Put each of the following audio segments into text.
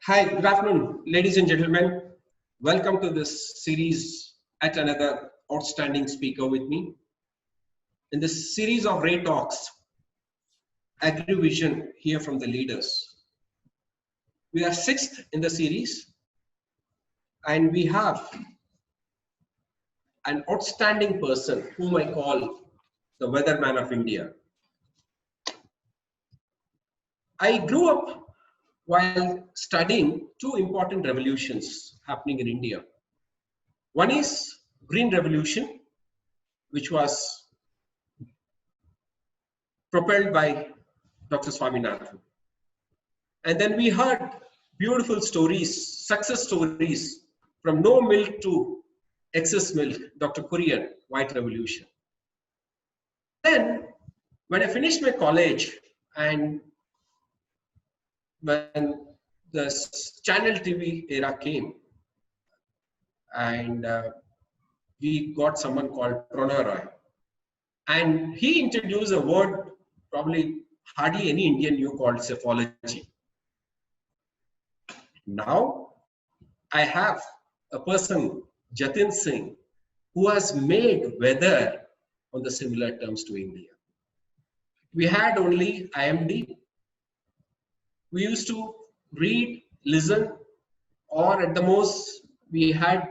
Hi, good afternoon, ladies and gentlemen. Welcome to this series at another outstanding speaker with me. In this series of Ray Talks, Agri-Vision, hear from the leaders. We are sixth in the series, and we have an outstanding person whom I call the Weatherman of India. I grew up while studying two important revolutions happening in India. One is Green Revolution, which was propelled by Dr. Swaminathan. And then we heard beautiful stories, success stories from no milk to excess milk, Dr. Kurian, White Revolution. Then, when I finished my college and when the channel TV era came, and we got someone called Pranay Roy. And he introduced a word probably hardly any Indian knew called psephology. Now, I have a person, Jatin Singh, who has made weather on the similar terms to India. We had only IMD. We used to read, listen, or at the most, we had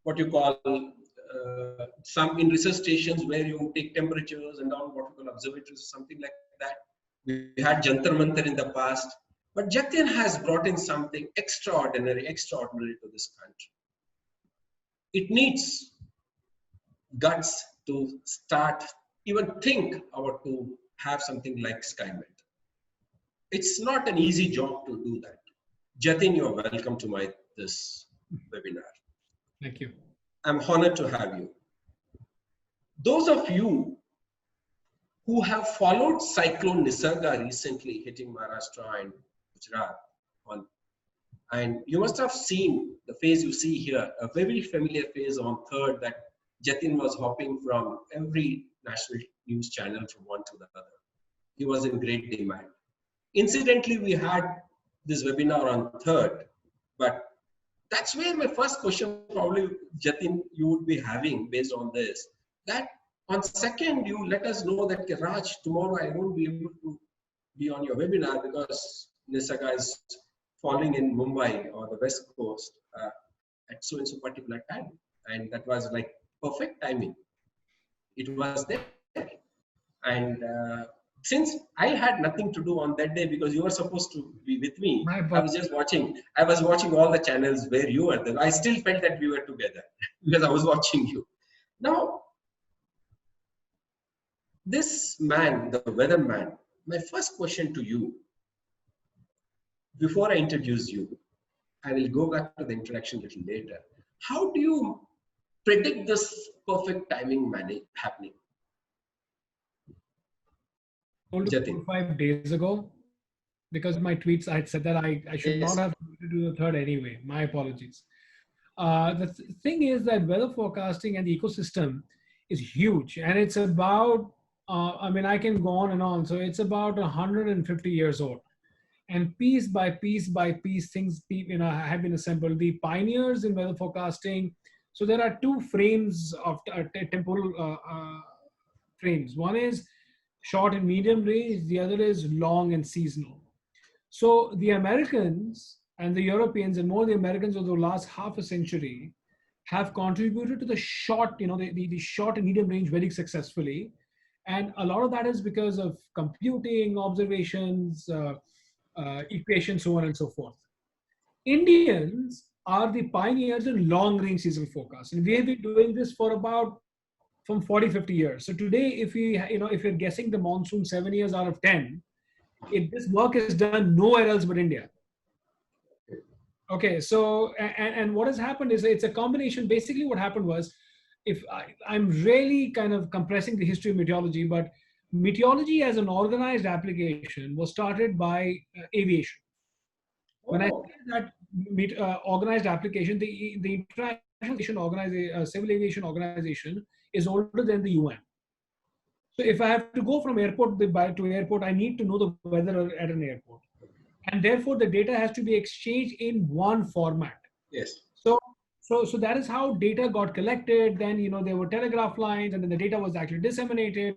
what you call some in research stations where you take temperatures and all what we call observatories, something like that. We had Jantar Mantar in the past, but Jatin has brought in something extraordinary to this country. It needs guts to start, even think about to have something like Skymet. It's not an easy job to do that. Jatin, you're welcome to this webinar. Thank you. I'm honored to have you. Those of you who have followed Cyclone Nisarga recently hitting Maharashtra and Gujarat, and you must have seen the face you see here, a very familiar face on third that Jatin was hopping from every national news channel from one to the other. He was in great demand. Incidentally, we had this webinar on third, but that's where my first question probably, Jatin, you would be having based on this, that on second, you let us know that Raj, tomorrow I won't be able to be on your webinar because Nisarga is falling in Mumbai or the West Coast at so and so particular time. And that was like perfect timing. It was there. And since I had nothing to do on that day because you were supposed to be with me, I was just watching. I was watching all the channels where you were there. I still felt that we were together because I was watching you. Now, this man, the weatherman, my first question to you, before I introduce you, I will go back to the introduction a little later. How do you predict this perfect timing happening? Jatin. 5 days ago, because of my tweets, I had said that I should not have to do the third anyway. My apologies. The thing is that weather forecasting and the ecosystem is huge, and it's about, I mean, I can go on and on. So it's about 150 years old. And piece by piece by piece, things have been assembled. The pioneers in weather forecasting. So there are two frames of temporal frames. One is short and medium range. The other is long and seasonal. So the Americans and the Europeans, and more the Americans over the last half a century, have contributed to the short, the short and medium range very successfully. And a lot of that is because of computing, observations, equations, so on and so forth. Indians are the pioneers in long range seasonal forecasts. And we have been doing this for about from 40, 50 years. So today, if you're guessing the monsoon 7 years out of 10, this work is done nowhere else but India. Okay, so, and what has happened is it's a combination. Basically what happened was, I'm really kind of compressing the history of meteorology, but meteorology as an organized application was started by aviation. When I say that organized application, the International Civil Aviation Organization is older than the UN. So if I have to go from airport to airport, I need to know the weather at an airport. and therefore the data has to be exchanged in one format. Yes. So that is how data got collected. Then, there were telegraph lines, and then the data was actually disseminated.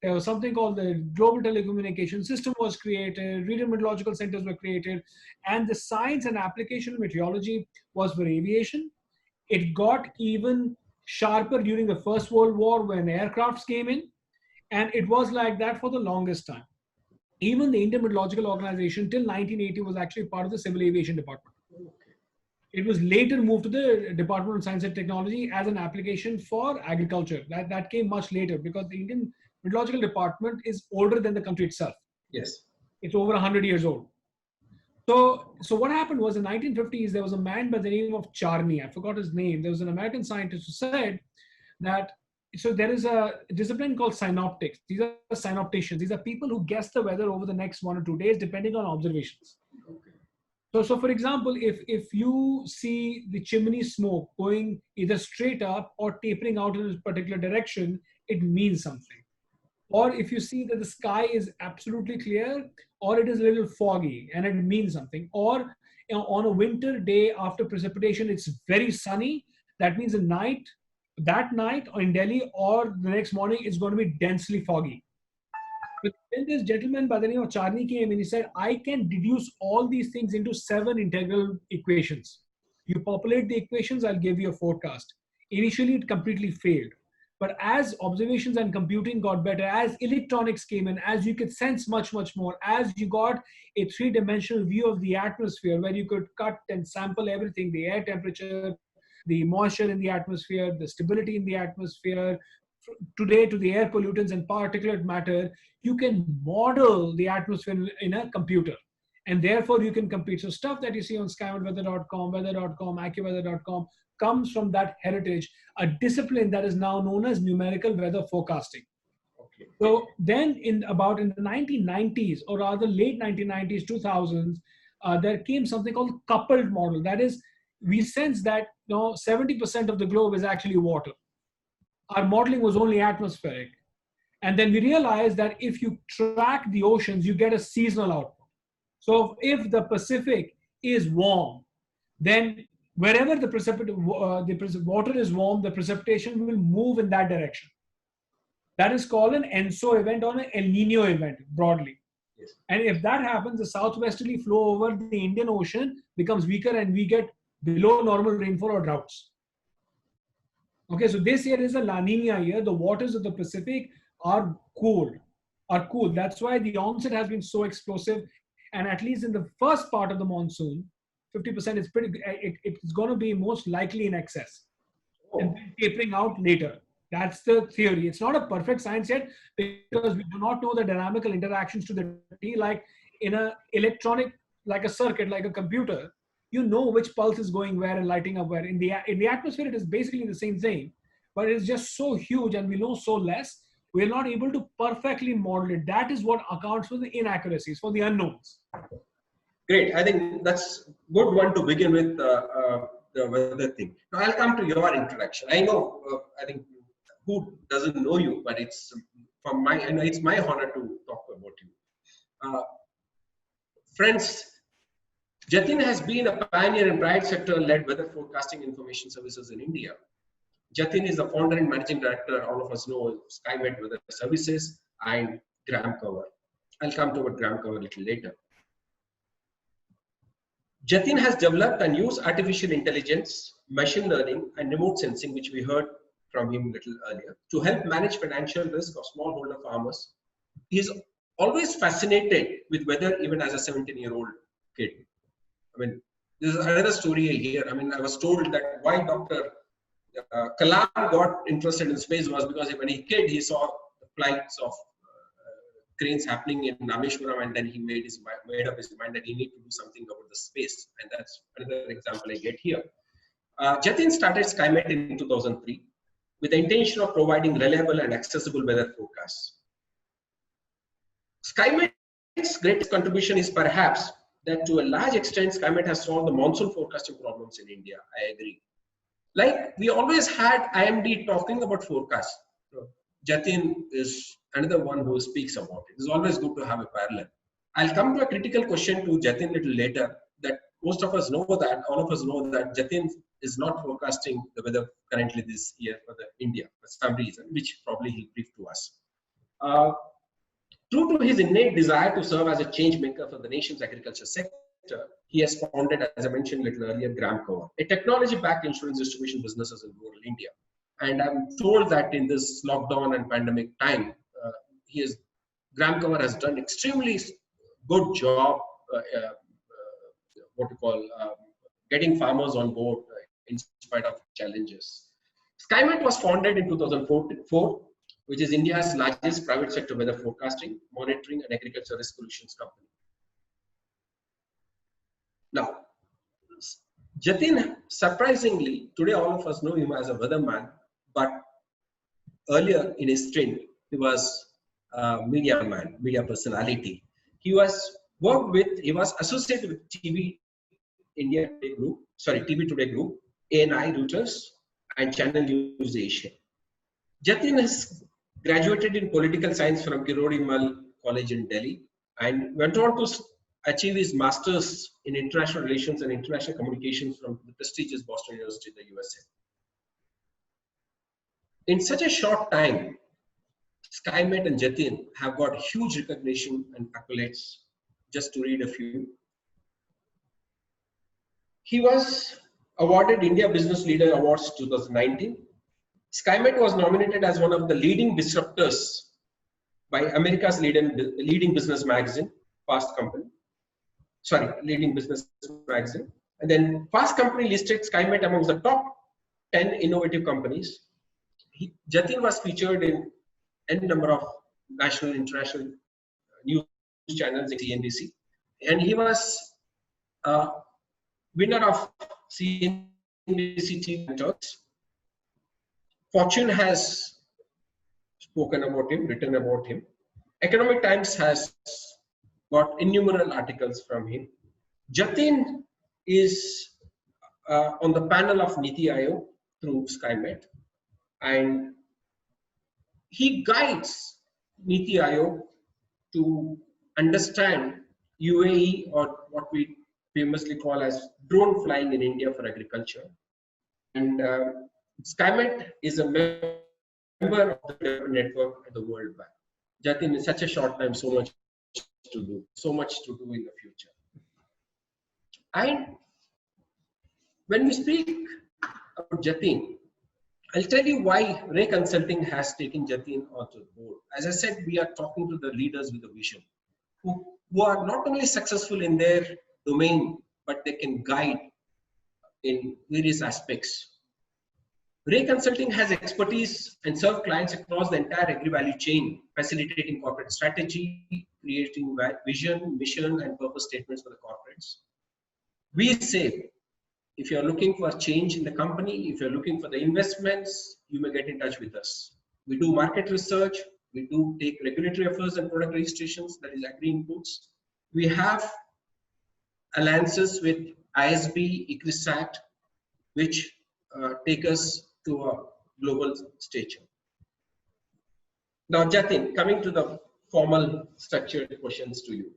There was something called the global telecommunication system was created, regional meteorological centers were created, and the science and application of meteorology was for aviation. It got even sharper during the First World War when aircrafts came in, and it was like that for the longest time. Even the Indian Meteorological Organization till 1980 was actually part of the Civil Aviation Department. It was later moved to the Department of Science and Technology as an application for agriculture. That came much later because the Indian Meteorological Department is older than the country itself. Yes. It's over 100 years old. So what happened was in 1950s, there was a man by the name of Charney. I forgot his name. There was an American scientist who said that, so there is a discipline called synoptics. These are synopticians. These are people who guess the weather over the next 1 or 2 days, depending on observations. Okay. So for example, if you see the chimney smoke going either straight up or tapering out in a particular direction, it means something. Or if you see that the sky is absolutely clear or it is a little foggy and it means something. Or on a winter day after precipitation, it's very sunny. That means that night or in Delhi or the next morning, it's going to be densely foggy. But then this gentleman by the name of Charney came and he said, I can deduce all these things into 7 integral equations. You populate the equations, I'll give you a forecast. Initially, it completely failed. But as observations and computing got better, as electronics came in, as you could sense much, much more, as you got a 3-dimensional view of the atmosphere where you could cut and sample everything, the air temperature, the moisture in the atmosphere, the stability in the atmosphere, today to the air pollutants and particulate matter, you can model the atmosphere in a computer. And therefore you can compete. So stuff that you see on SkymetWeather.com, weather.com, AccuWeather.com comes from that heritage, a discipline that is now known as numerical weather forecasting. Okay. So then in the 1990s, or rather late 1990s, 2000s, there came something called coupled model. That is, we sense that 70% of the globe is actually water. Our modeling was only atmospheric. And then we realized that if you track the oceans, you get a seasonal output. So if the Pacific is warm, then wherever the water is warm, the precipitation will move in that direction. That is called an ENSO event or an El Nino event, broadly. Yes. And if that happens, the southwesterly flow over the Indian Ocean becomes weaker and we get below normal rainfall or droughts. Okay, so this year is a La Nina year. The waters of the Pacific are cool. That's why the onset has been so explosive. And at least in the first part of the monsoon, 50% is it's going to be most likely in excess. Oh. And then tapering out later. That's the theory. It's not a perfect science yet because we do not know the dynamical interactions to the T. Like in an electronic, like a circuit, like a computer, you know which pulse is going where and lighting up where. In the atmosphere, it is basically the same thing, but it's just so huge and we know so less, we're not able to perfectly model it. That is what accounts for the inaccuracies, for the unknowns. Great. I think that's good one to begin with the weather thing. Now I'll come to your introduction. I know, I think who doesn't know you, but it's it's my honor to talk about you. Friends, Jatin has been a pioneer in private sector-led weather forecasting information services in India. Jatin is the founder and managing director, all of us know, Skymet Weather Services and Gramcover. I'll come to what Gramcover a little later. Jatin has developed and used artificial intelligence, machine learning, and remote sensing, which we heard from him a little earlier, to help manage financial risk of smallholder farmers. He's always fascinated with weather, even as a 17-year-old kid. I mean, this is another story here. I mean, I was told that why Dr. Kalam got interested in space was because when he was a kid, he saw the flights of cranes happening in Rameshwaram, and then he made up his mind that he needed to do something about the space. And that's another example I get here. Jatin started Skymet in 2003 with the intention of providing reliable and accessible weather forecasts. Skymet's greatest contribution is perhaps that to a large extent, Skymet has solved the monsoon forecasting problems in India. I agree. Like we always had IMD talking about forecasts. Jatin is another one who speaks about it. It's always good to have a parallel. I'll come to a critical question to Jatin a little later, that most of us know that, all of us know that Jatin is not forecasting the weather currently this year for the India for some reason, which probably he'll brief to us. True to his innate desire to serve as a change maker for the nation's agriculture sector, he has founded, as I mentioned a little earlier, Gramcover, a technology-backed insurance distribution businesses in rural India. And I'm told that in this lockdown and pandemic time, Gramcover has done extremely good job, getting farmers on board in spite of challenges. Skymet was founded in 2004, which is India's largest private sector weather forecasting, monitoring, and agriculture risk solutions company. Now, Jatin, surprisingly, today all of us know him as a weatherman, but earlier in his stint, he was a media man, media personality. He was associated with TV Today Group, ANI, Reuters, and Channel News Asia. Jatin has graduated in political science from Kirori Mal College in Delhi and went on to achieve his master's in international relations and international communications from the prestigious Boston University in the USA. In such a short time, Skymet and Jatin have got huge recognition and accolades. Just to read a few. He was awarded India Business Leader Awards 2019. Skymet was nominated as one of the leading disruptors by America's leading business magazine, leading business magazine. And then Fast Company listed Skymet amongst the top 10 innovative companies. Jatin was featured in n number of national and international news channels like CNBC. And he was winner of CNBC TV Talks. Fortune has spoken about him, written about him. Economic Times has got innumerable articles from him. Jatin is on the panel of Niti Aayog through Skymet, and he guides Niti Aayog to understand UAE, or what we famously call as drone flying in India for agriculture. And Skymet is a member of the network at the World Bank. Jatin, in such a short time, so much to do in the future. And when we speak about Jatin, I'll tell you why Ray Consulting has taken Jatin onto the board. As I said, we are talking to the leaders with a vision, who are not only successful in their domain, but they can guide in various aspects. Ray Consulting has expertise and serve clients across the entire agri-value chain, facilitating corporate strategy, creating vision, mission, and purpose statements for the corporates. We say, if you're looking for change in the company, if you're looking for the investments, you may get in touch with us. We do market research, we do take regulatory affairs and product registrations, that is agri inputs. We have alliances with ISB, ICRISAT, which take us to a global stature. Now, Jatin, coming to the formal structured questions to you.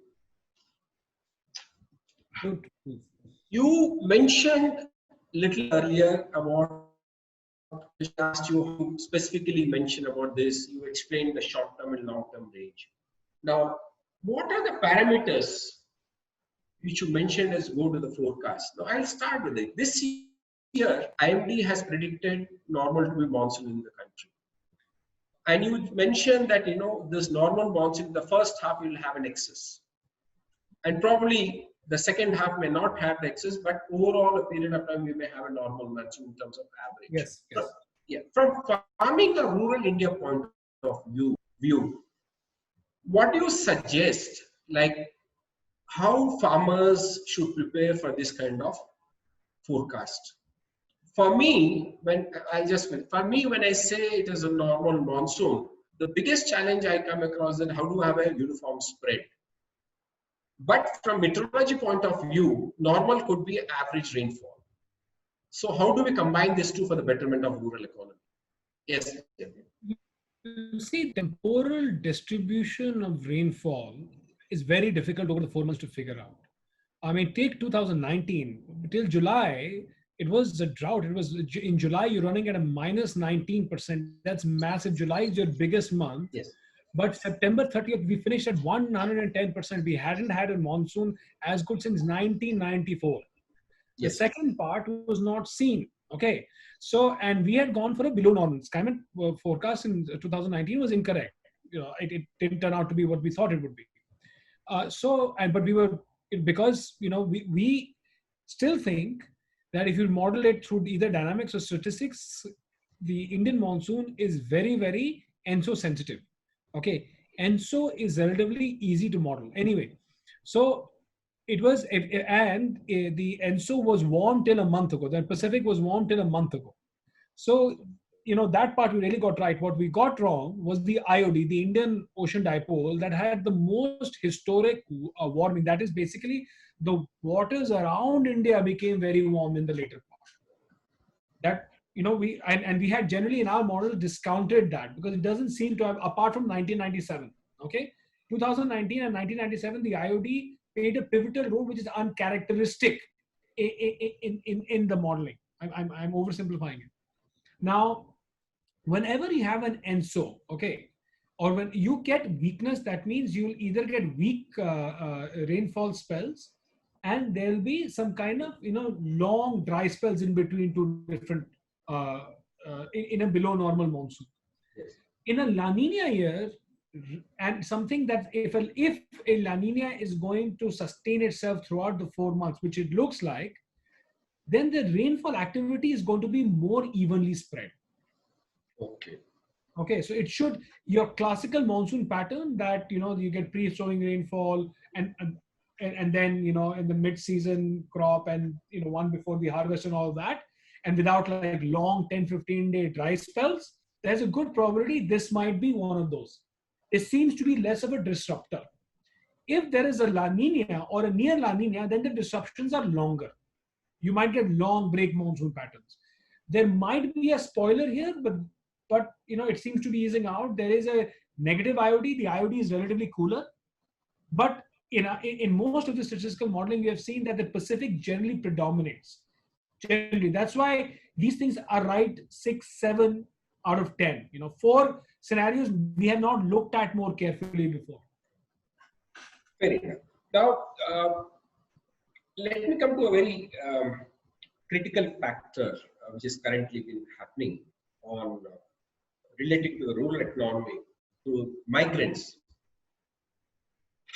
You mentioned a little earlier about, which I asked you who specifically mentioned about this. You explained the short-term and long-term range. Now, what are the parameters which you mentioned as go to the forecast? Now, I'll start with it. This year, IMD has predicted normal to be monsoon in the country. And you mentioned that, this normal monsoon, the first half will have an excess. And probably the second half may not have the excess, but overall a period of time we may have a normal monsoon in terms of average. Yes. From farming a rural India point of view, what do you suggest, like how farmers should prepare for this kind of forecast? For me, when I say it is a normal monsoon, the biggest challenge I come across is how do I have a uniform spread? But from meteorology point of view, normal could be average rainfall. So how do we combine these two for the betterment of rural economy? Yes. You see, temporal distribution of rainfall is very difficult over the 4 months to figure out. I mean, take 2019 till July, it was a drought. It was in July, you're running at a minus 19%. That's massive. July is your biggest month. Yes. But September 30th, we finished at 110%. We hadn't had a monsoon as good since 1994. The Yes. second part was not seen. Okay. So, and we had gone for a below normal. Skymet forecast in 2019 was incorrect. It didn't turn out to be what we thought it would be. But we were, because, we still think that if you model it through either dynamics or statistics, the Indian monsoon is very, very ENSO sensitive. Okay. ENSO is relatively easy to model. Anyway, so it was, and the ENSO was warm till a month ago. The Pacific was warm till a month ago. So, that part we really got right. What we got wrong was the IOD, the Indian Ocean Dipole, that had the most historic warming. That is basically the waters around India became very warm in the later part. That, we had generally in our model discounted that because it doesn't seem to have, apart from 1997, okay? 2019 and 1997, the IOD played a pivotal role, which is uncharacteristic in the modeling. I'm oversimplifying it. Now, whenever you have an ENSO, okay, or when you get weakness, that means you'll either get weak rainfall spells, and there'll be some kind of, long dry spells in between two different, in a below normal monsoon. Yes. In a La Nina year, and something that if a La Nina is going to sustain itself throughout the 4 months, which it looks like, then the rainfall activity is going to be more evenly spread. Okay, so it should, your classical monsoon pattern that, you get pre-sowing rainfall and then, in the mid-season crop and, one before the harvest and all that, and without like long 10-15 day dry spells, there's a good probability this might be one of those. It seems to be less of a disruptor. If there is a La Nina or a near La Nina, then the disruptions are longer. You might get long break monsoon patterns. There might be a spoiler here, but it seems to be easing out. There is a negative IOD. The IOD is relatively cooler. But in most of the statistical modeling, we have seen that the Pacific generally predominates. Generally, that's why these things are right 6, 7 out of 10. 4 scenarios we have not looked at more carefully before. Fair enough. Now, let me come to a very critical factor which is currently been happening on related to the rural economy, to migrants.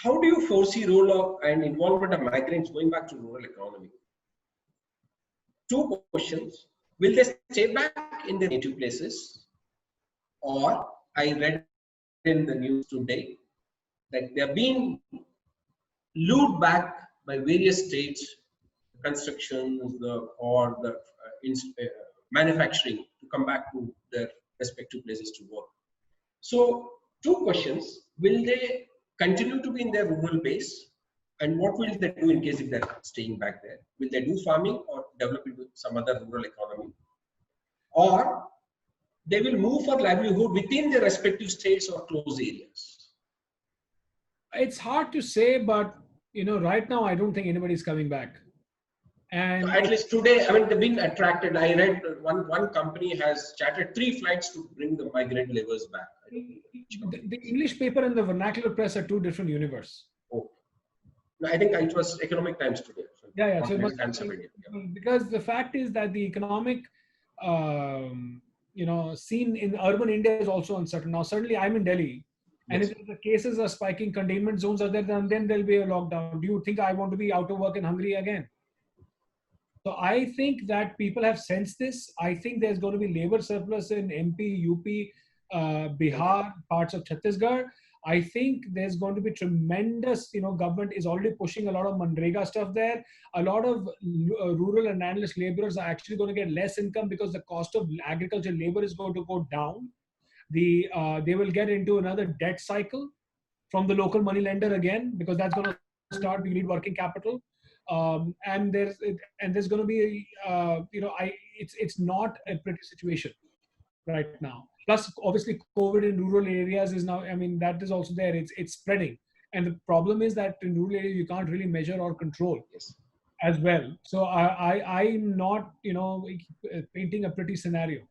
How do you foresee role of and involvement of migrants going back to rural economy? 2 questions. Will they stay back in their native places? Or I read in the news today that they are being lured back by various states, construction or the manufacturing, to come back to their respective places to work. So 2 questions. Will they continue to be in their rural base? And what will they do in case if they're staying back there? Will they do farming or develop into some other rural economy? Or they will move for livelihood within their respective states or close areas? It's hard to say, but right now I don't think anybody's coming back. And so at least today, they've been attracted. I read one company has chartered 3 flights to bring the migrant laborers back. The English paper and the vernacular press are 2 different universes. Oh. No, I think it was Economic Times today. So yeah. So Times of India. Because the fact is that the economic, scene in urban India is also uncertain. Now, certainly I'm in Delhi. And Yes. if the cases are spiking, containment zones are there, then there'll be a lockdown. Do you think I want to be out of work and hungry again? So I think that people have sensed this. I think there's going to be labor surplus in MP, UP, Bihar, parts of Chhattisgarh. I think there's going to be tremendous, government is already pushing a lot of Manrega stuff there. A lot of rural and analyst laborers are actually going to get less income because the cost of agricultural labor is going to go down. They will get into another debt cycle from the local money lender again, because that's going to start. You need working capital. And there's going to be, it's not a pretty situation right now. Plus, obviously, COVID in rural areas is now, that is also there. It's spreading. And the problem is that in rural areas, you can't really measure or control Yes. as well. So I'm not, painting a pretty scenario.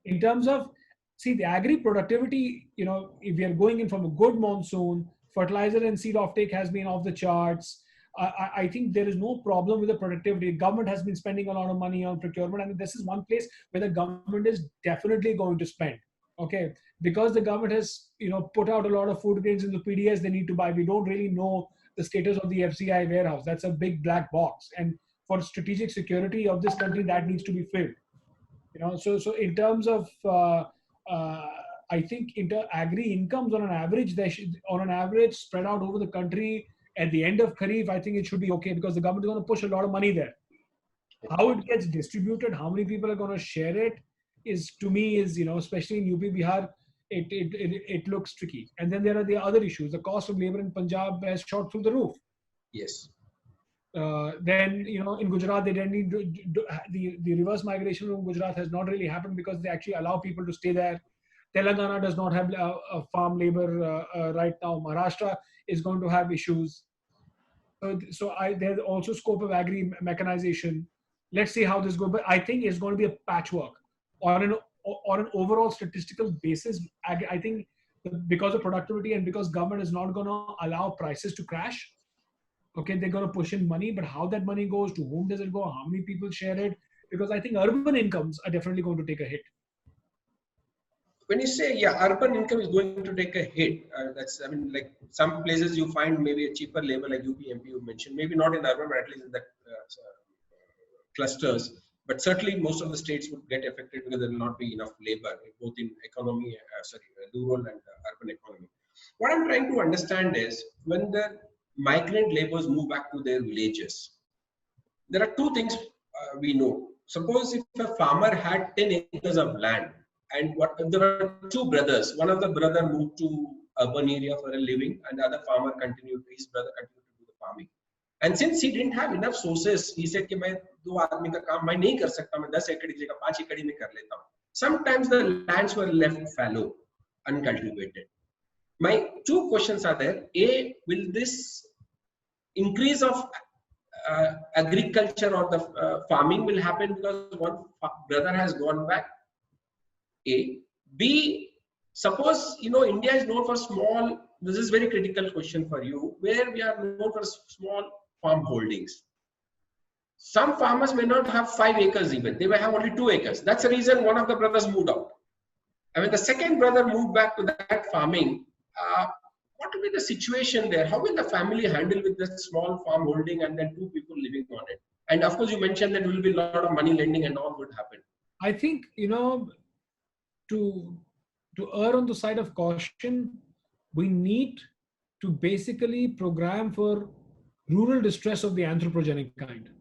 In terms of, see, the agri productivity, if we are going in from a good monsoon, fertilizer and seed offtake has been off the charts. I think there is no problem with the productivity. Government has been spending a lot of money on procurement, and this is one place where the government is definitely going to spend. Okay, because the government has, put out a lot of food grains in the PDS they need to buy. We don't really know the status of the FCI warehouse. That's a big black box, and for strategic security of this country, that needs to be filled. So in terms of, I think agri incomes on an average, they should, on an average, spread out over the country at the end of Kharif, I think it should be okay, because the government is going to push a lot of money there. How it gets distributed, how many people are going to share it, is, to me, is, especially in UP, Bihar, it looks tricky. And then there are the other issues. The cost of labor in Punjab has shot through the roof. Yes. Then, in Gujarat, they didn't need the reverse migration from Gujarat has not really happened because they actually allow people to stay there. Telangana does not have farm labor right now. Maharashtra is going to have issues. There's also scope of agri mechanization. Let's see how this goes. But I think it's going to be a patchwork. On an overall statistical basis, I think because of productivity and because government is not going to allow prices to crash, okay, they're going to push in money, but how that money goes, to whom does it go, how many people share it? Because I think urban incomes are definitely going to take a hit. When you say, urban income is going to take a hit, like some places you find maybe a cheaper labor, like UP, MP you mentioned, maybe not in urban, but at least in the clusters. But certainly most of the states would get affected because there will not be enough labor, both in economy, rural and urban economy. What I'm trying to understand is, when the migrant laborers move back to their villages, there are two things we know. Suppose if a farmer had 10 acres of land, and there were two brothers. One of the brother moved to urban area for a living, and the other farmer his brother continued to do the farming. And since he didn't have enough sources, he said कि मैं 2 आदमी का काम मैं नहीं कर सकता, मैं 10 एकड़ की जगह 5 एकड़ में कर लेता हूँ. Sometimes the lands were left fallow, uncultivated. My two questions are there. A, will this increase of agriculture or the farming will happen because one brother has gone back? A. B, suppose, India is known for small, this is very critical question for you, where we are known for small farm holdings. Some farmers may not have 5 acres even, they may have only 2 acres. That's the reason one of the brothers moved out. And when the second brother moved back to that farming, what will be the situation there? How will the family handle with the small farm holding and then 2 people living on it? And of course, you mentioned that there will be a lot of money lending and all would happen. I think, to err on the side of caution, we need to basically program for rural distress of the anthropogenic kind.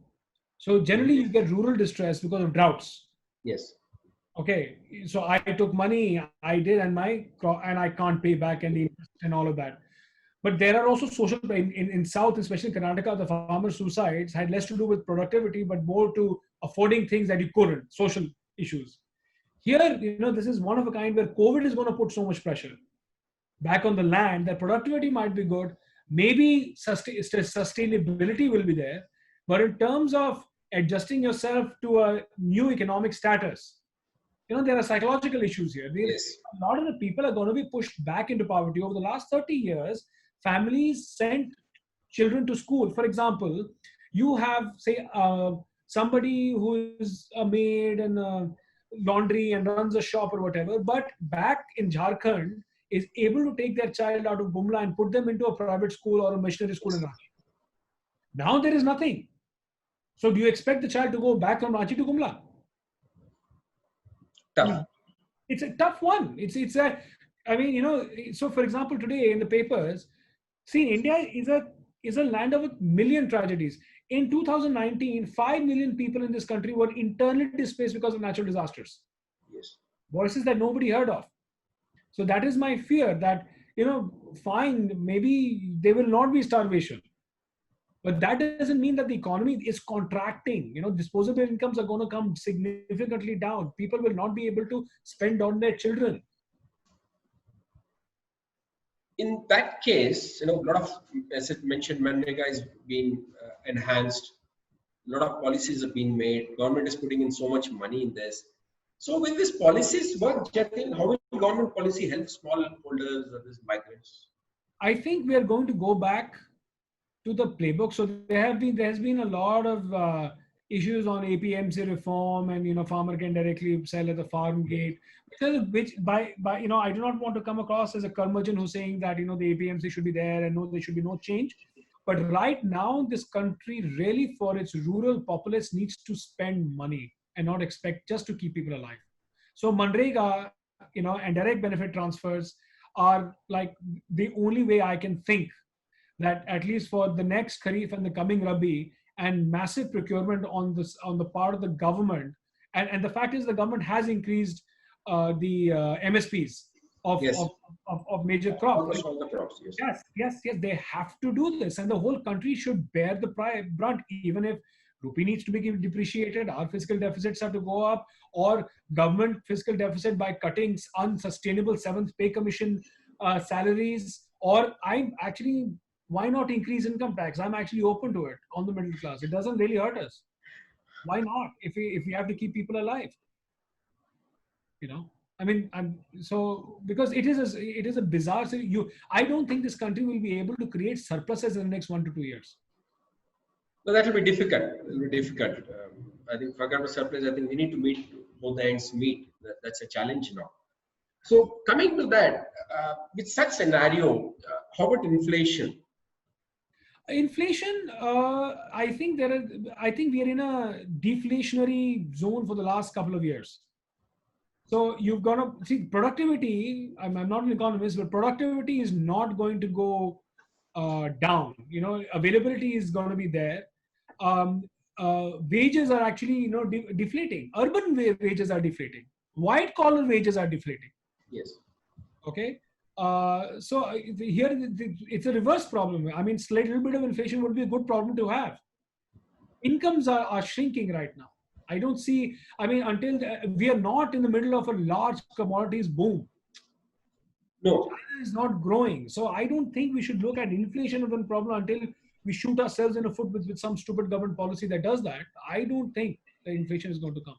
So generally you get rural distress because of droughts. Yes. Okay, so I took money, I did, and I can't pay back and all of that. But there are also social, in South, especially Karnataka, the farmer suicides had less to do with productivity, but more to affording things that you couldn't, social issues. Here, this is one of a kind where COVID is going to put so much pressure back on the land that productivity might be good. Maybe sustainability will be there. But in terms of adjusting yourself to a new economic status, there are psychological issues here. Yes. A lot of the people are going to be pushed back into poverty. Over the last 30 years, families sent children to school. For example, you have, say, somebody who is a maid and laundry and runs a shop or whatever, but back in Jharkhand is able to take their child out of Gumla and put them into a private school or a missionary school in Ranchi. Now there is nothing. So do you expect the child to go back from Ranchi to Gumla? Tough. It's a tough one. So for example, today in the papers, see, India is a land of a million tragedies. In 2019, 5 million people in this country were internally displaced because of natural disasters. Yes. Voices that nobody heard of. So that is my fear that, fine, maybe there will not be starvation. But that doesn't mean that the economy is contracting. Disposable incomes are going to come significantly down. People will not be able to spend on their children. in that case, a lot of, as it mentioned, Manrega is being enhanced. A lot of policies have been made. Government is putting in so much money in this. So when these policies work, Jatin, how will government policy help smallholders or these migrants? I think we are going to go back to the playbook. So there's been a lot of issues on APMC reform, and farmer can directly sell at the farm gate. Which by I do not want to come across as a curmudgeon who's saying that the APMC should be there and no, there should be no change. But right now, this country really, for its rural populace, needs to spend money and not expect just to keep people alive. So Manrega, and direct benefit transfers are like the only way I can think that at least for the next Kharif and the coming Rabi, and massive procurement on the part of the government, and the fact is the government has increased the MSPs of, Yes. of major crops. Almost all the crops, yes. Yes, they have to do this, and the whole country should bear the brunt, even if rupee needs to be depreciated, our fiscal deficits have to go up, or government fiscal deficit by cutting unsustainable seventh pay commission salaries, or why not increase income tax? I'm actually open to it on the middle class. It doesn't really hurt us. Why not? If we have to keep people alive, so because it is a bizarre. I don't think this country will be able to create surpluses in the next 1 to 2 years. No, that will be difficult. It will be difficult. I think forget about surplus. I think we need to meet both the ends meet. That's a challenge now. So coming to that, with such scenario, how about inflation? Inflation, I think we are in a deflationary zone for the last couple of years. So you've got to see productivity. I'm not an economist, but productivity is not going to go down. Availability is going to be there. Wages are actually deflating. Urban wages are deflating. White collar wages are deflating. Yes. Okay. So here it's a reverse problem. I mean, slight little bit of inflation would be a good problem to have. Incomes are shrinking right now. I don't see. I mean, until we are not in the middle of a large commodities boom. No, China is not growing. So I don't think we should look at inflation as a problem until we shoot ourselves in the foot with some stupid government policy that does that. I don't think the inflation is going to come.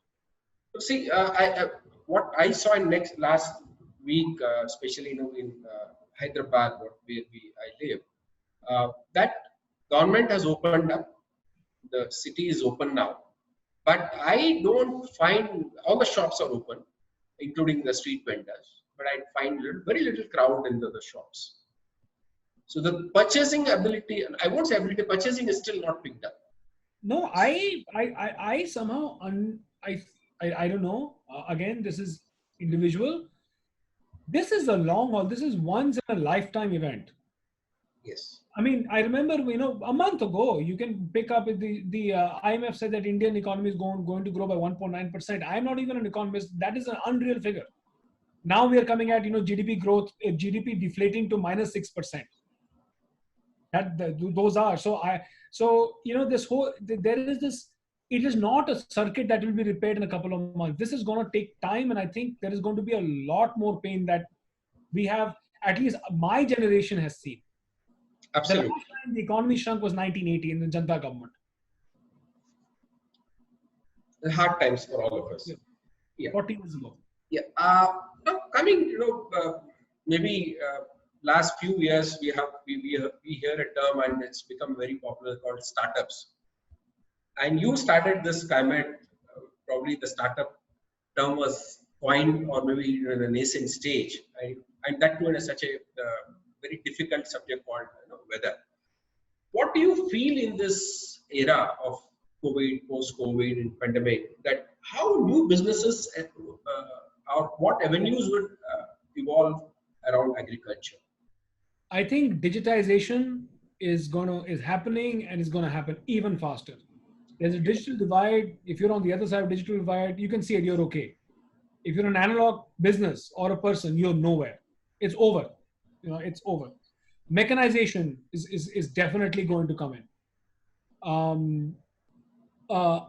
See, what I saw in last week, especially in Hyderabad, where I live, that government has opened up. The city is open now, but I don't find all the shops are open, including the street vendors. But I find very little crowd in the shops. So the purchasing ability, I won't say ability, purchasing is still not picked up. No, I somehow I don't know. Again, this is individual. This is a long haul. This is once in a lifetime event. Yes. I mean, I remember, a month ago, you can pick up the IMF said that Indian economy is going to grow by 1.9%. I'm not even an economist. That is an unreal figure. Now we are coming at, GDP growth, GDP deflating to -6%. Those are, this whole, there is this, it is not a circuit that will be repaired in a couple of months. This is going to take time. And I think there is going to be a lot more pain that we have, at least my generation has seen. Absolutely. The last time the economy shrunk was 1980 in the Janata government. The hard times for all of us. Yeah. 40 years ago. Yeah. Now coming, maybe last few years we hear a term and it's become very popular called startups. And you started this Skymet, probably the startup term was coined or maybe in a nascent stage, right? And that too in such a very difficult subject called weather. What do you feel in this era of COVID, post-COVID and pandemic, that how new businesses or what avenues would evolve around agriculture? I think digitization is happening and is going to happen even faster. There's a digital divide. If you're on the other side of digital divide, you can see it, you're okay. If you're an analog business or a person, you're nowhere. It's over. It's over. Mechanization is definitely going to come in.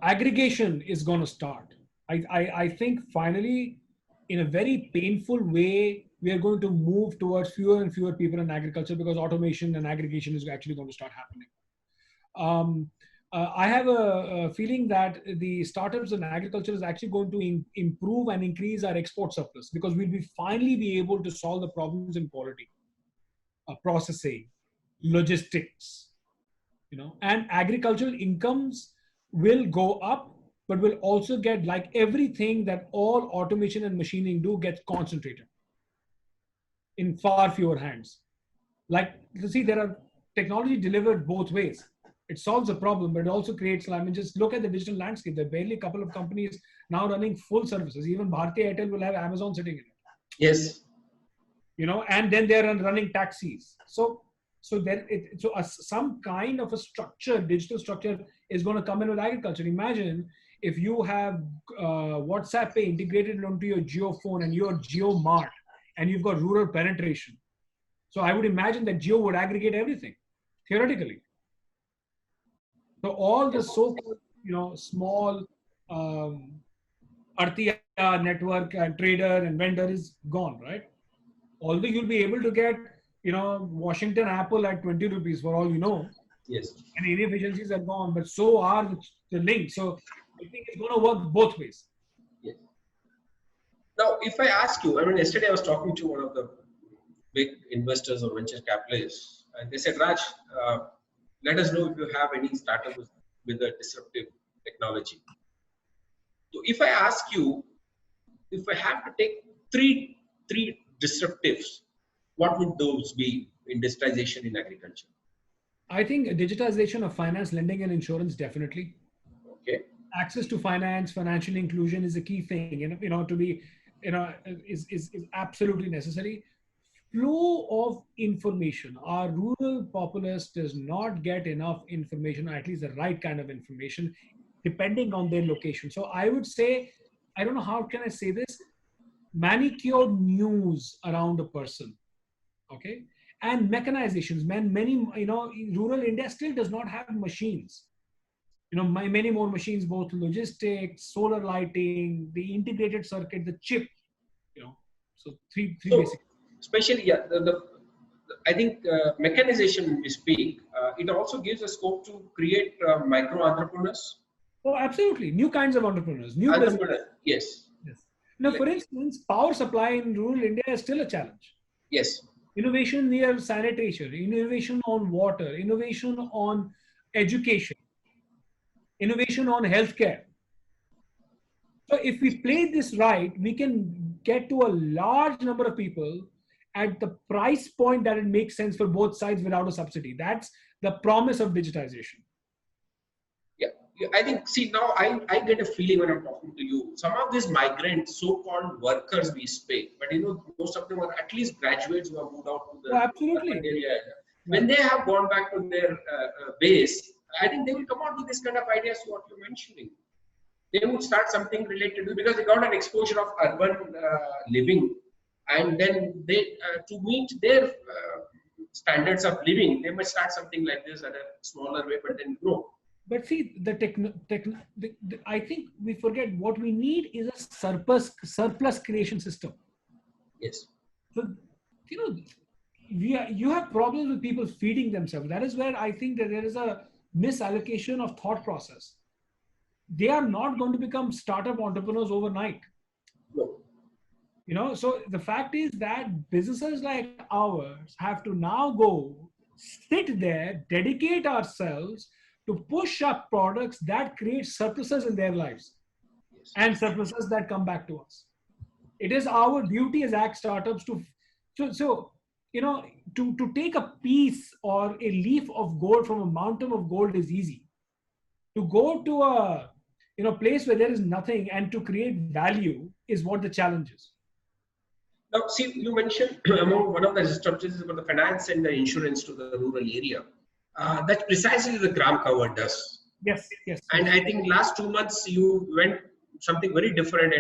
Aggregation is going to start. I think finally, in a very painful way, we are going to move towards fewer and fewer people in agriculture because automation and aggregation is actually going to start happening. I have a feeling that the startups in agriculture is actually going to improve and increase our export surplus, because we'll finally be able to solve the problems in quality, processing, logistics, and agricultural incomes will go up, but will also get, like everything that all automation and machining do, gets concentrated in far fewer hands. Like, you see, there are technology delivered both ways. It solves a problem, but it also creates, I mean, just look at the digital landscape. There are barely a couple of companies now running full services. Even Bharti Airtel will have Amazon sitting in it. Yes. And then they're running taxis. So some kind of a structure, digital structure, is going to come in with agriculture. Imagine if you have WhatsApp Pay integrated onto your Jio phone and your Jio Mart, and you've got rural penetration. So I would imagine that Jio would aggregate everything, theoretically. So all the so-called, small Artiya network and trader and vendor is gone, right? Although you'll be able to get, Washington Apple at 20 rupees for all you know. Yes. And inefficiencies are gone, but so are the links. So I think it's going to work both ways. Yes. Now, if I ask you, I mean, yesterday I was talking to one of the big investors or venture capitalists, and they said, Raj, let us know if you have any startup with a disruptive technology. So if I ask you, if I have to take three disruptives, what would those be in digitization in agriculture? I think digitization of finance, lending, and insurance, definitely. Okay. Access to finance, financial inclusion is a key thing, to be, is absolutely necessary. Flow of information. Our rural populace does not get enough information, or at least the right kind of information, depending on their location. So I would say, I don't know how can I say this, manicured news around a person, okay? And mechanizations. Many, rural India still does not have machines. Many more machines, both logistics, solar lighting, the integrated circuit, the chip, so three basic. Especially, yeah, I think mechanization, when we speak, it also gives a scope to create micro entrepreneurs. Oh, absolutely. New kinds of entrepreneurs. Yes. Now, for instance, power supply in rural India is still a challenge. Yes. Innovation near sanitation, innovation on water, innovation on education, innovation on healthcare. So if we play this right, we can get to a large number of people at the price point that it makes sense for both sides without a subsidy. That's the promise of digitization. Yeah, I think, see, now I get a feeling when I'm talking to you, some of these migrants, so-called workers we speak, but most of them are at least graduates who have moved out to the urban area. When they have gone back to their base, I think they will come out with this kind of ideas, what you're mentioning. They would start something related to, because they got an exposure of urban living, and then they to meet their standards of living, they must start something like this at a smaller way, but then grow. But see, I think we forget what we need is a surplus creation system. Yes. So, you have problems with people feeding themselves. That is where I think that there is a misallocation of thought process. They are not going to become startup entrepreneurs overnight. No. So the fact is that businesses like ours have to now go, sit there, dedicate ourselves to push up products that create surpluses in their lives. Yes. And surpluses that come back to us. It is our duty as ag startups to take a piece or a leaf of gold from a mountain of gold is easy. To go to a place where there is nothing and to create value is what the challenge is. Now, see, you mentioned among one of the disruptions is about the finance and the insurance to the rural area. That's precisely the Gramcover does. Yes. And I think last 2 months you went something very different,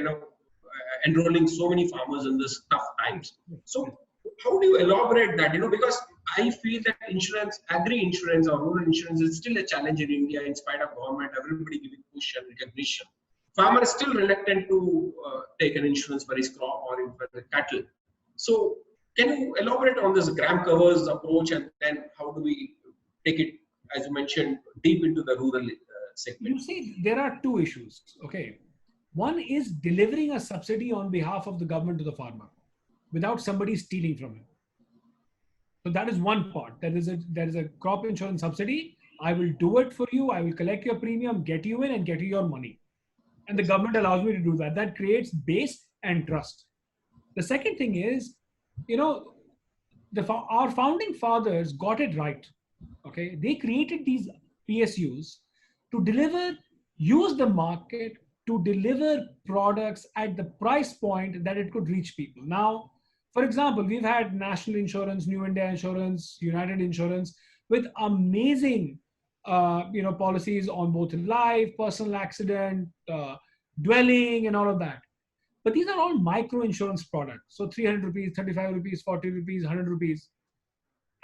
enrolling so many farmers in this tough times. So how do you elaborate that? Because I feel that insurance, agri-insurance or rural insurance is still a challenge in India in spite of government, everybody giving push and recognition. Farmer is still reluctant to take an insurance for his crop or for the cattle. So can you elaborate on this Gramcover's approach, and then how do we take it, as you mentioned, deep into the rural segment? You see, there are two issues. Okay. One is delivering a subsidy on behalf of the government to the farmer without somebody stealing from him. So that is one part. There is a crop insurance subsidy. I will do it for you. I will collect your premium, get you in, and get you your money. And the government allows me to do that. That creates base and trust. The second thing is, our founding fathers got it right. Okay, they created these PSUs to use the market to deliver products at the price point that it could reach people. Now, for example, we've had National Insurance, New India Insurance, United Insurance with amazing, policies on both life, personal accident, dwelling, and all of that. But these are all micro insurance products. So 300 rupees, 35 rupees, 40 rupees, 100 rupees.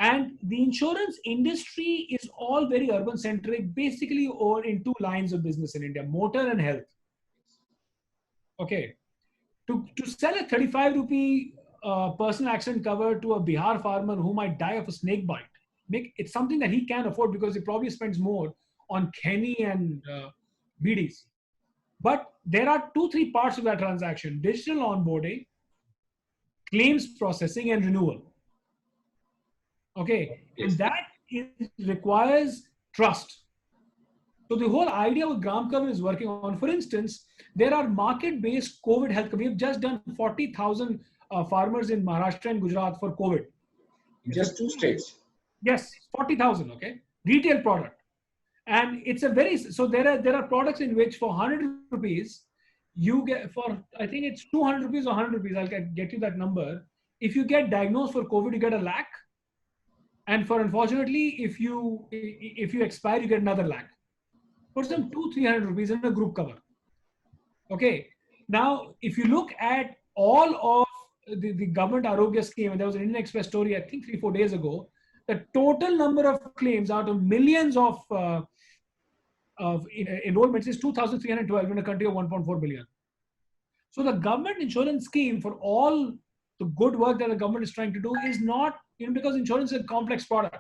And the insurance industry is all very urban centric, basically or in two lines of business in India, motor and health. Okay. To sell a 35 rupee personal accident cover to a Bihar farmer who might die of a snake bite, it's something that he can afford because he probably spends more on Kenny and BDs. But there are 2-3 parts of that transaction: digital onboarding, claims processing, and renewal. Okay, and that requires trust. So the whole idea of Gramcover is working on, for instance, there are market-based COVID health. We have just done 40,000 farmers in Maharashtra and Gujarat for COVID. Just 2 states. Yes, 40,000. Okay, retail product. And it's so there are products in which for 100 rupees, you get, for I think it's 200 rupees or 100 rupees, I'll get you that number. If you get diagnosed for COVID, you get 1 lakh. And unfortunately, if you expire, you get another lakh. For some 200-300 rupees in a group cover. Okay. Now, if you look at all of the government Arogya scheme, and there was an Indian Express story, I think 3-4 days ago, the total number of claims out of millions of enrollments is 2,312 in a country of 1.4 billion. So the government insurance scheme, for all the good work that the government is trying to do, is not, because insurance is a complex product.